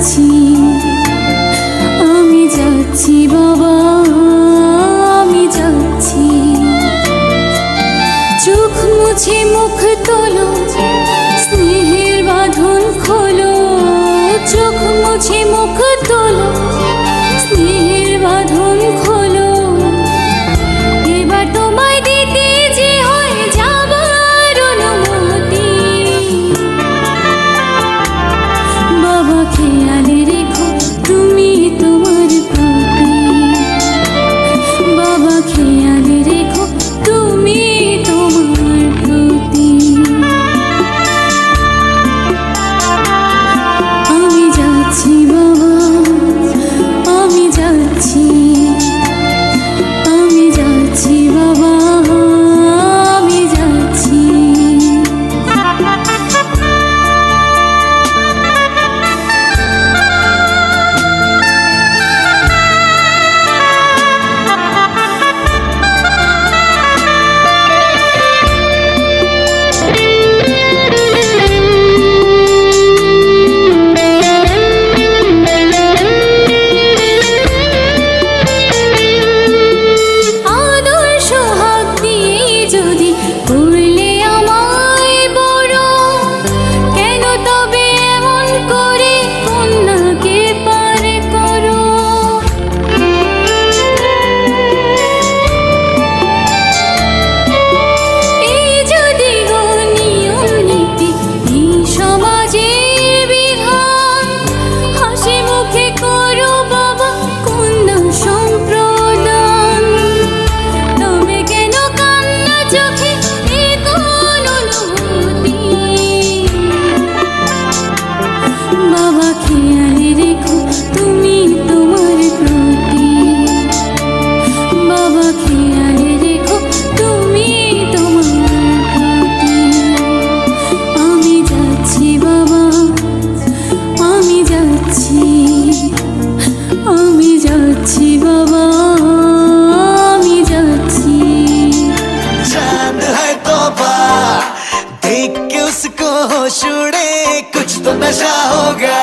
যাচ্ছি, আমি যাচ্ছি বাবা, আমি যাচ্ছি। চোখ মুছে মুখ তোলো, স্নেহের বাঁধন খোলো। চোখ মুছে মুখ তোলো, স্নেহের বাঁধন খোলো। এবার তোমায় দিতে যে হয়ে যাবার অনুমতি। বাবা খেয়ালে রেখো তুমি তোমার প্রতি। বাবা খেয়ালে রেখো তুমি তোমার প্রতি। আমি যাচ্ছি বাবা, আমি যাচ্ছি, আমি যাচ্ছি বাবা, আমি যাচ্ছি। আদর্শ হাত দিয়ে যদি করলে আমায় বড়, কেন তবে এমন করে কন্যাকে পার করো? এই যদি গো নিয়ম নীতি, এই সমাজের বিধান, হাসি মুখে করো বাবা কন্যা সম্প্রদান। তবে কেন কান্না চোখে এ কোন অনুভূতি? বাবা খেয়ালে রেখো তুমি তোমার প্রতি। বাবা খেয়ালে রেখো তুমি তোমার প্রতি। আমি যাচ্ছি বাবা, আমি যাচ্ছি, আমি যাচ্ছি বাবা, আমি যাচ্ছি। चांद है तोबा, देख के उसको होश उड़े, कुछ तो नशा होगा।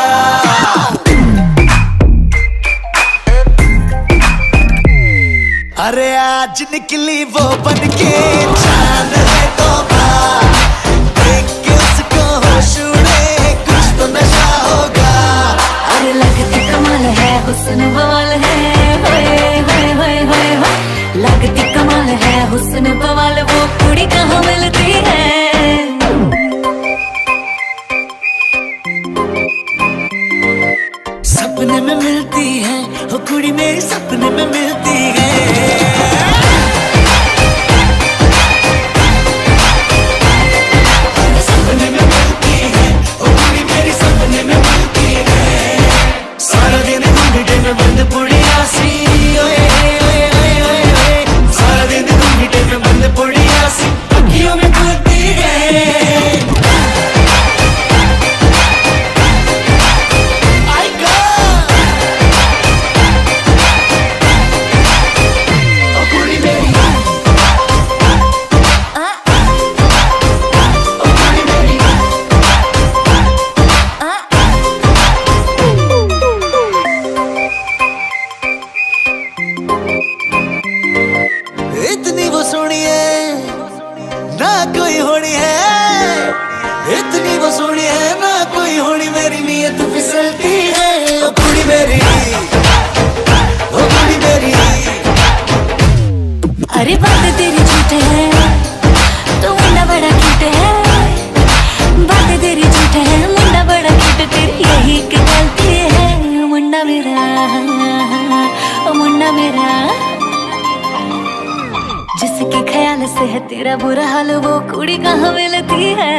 अरे आज निकली वो बनके चांद है तोबा, देख के उसको होश उड़े, कुछ तो नशा होगा। अरे लगती कमाल है, हुस्न बवाल है, होए होए होए होए होए। लगती कमाल है, हुस्न बवाल, वो कुड़ी कहाँ मिलती है? सपने में मिलती है वो कुड़ी, मेरी सपने में मिलती है। सपने में मिलती है वो कुड़ी, मेरी सपने में मिलती है। सारा दिन घूंघटे में बंद पुड़िया सी, ओए ओए ओए ओए ओए। सारा दिन घूंघटे में बंद पुड़िया सी, अखियों में खुलती है। I go, ओ कुड़ी मेरी, ओ कुड़ी मेरी। इतनी वो सोनी है ना कोई होनी है, इतनी वो सोनी है ना कोई होनी, मेरी नीयत फिसलती है। ओ कुड़ी मेरी, ओ कुड़ी मेरी। अरे बात तेरी झूठ है, तू मुंडा बड़ा क्यूट है। बात तेरी झूठ है, मुंडा बड़ा क्यूट, तेरी यही की गलती है। मुंडा मेरा, ओ मुंडा मेरा। जिसके ख्याल से है तेरा बुरा हाल, वो कुड़ी कहाँ मिलती है?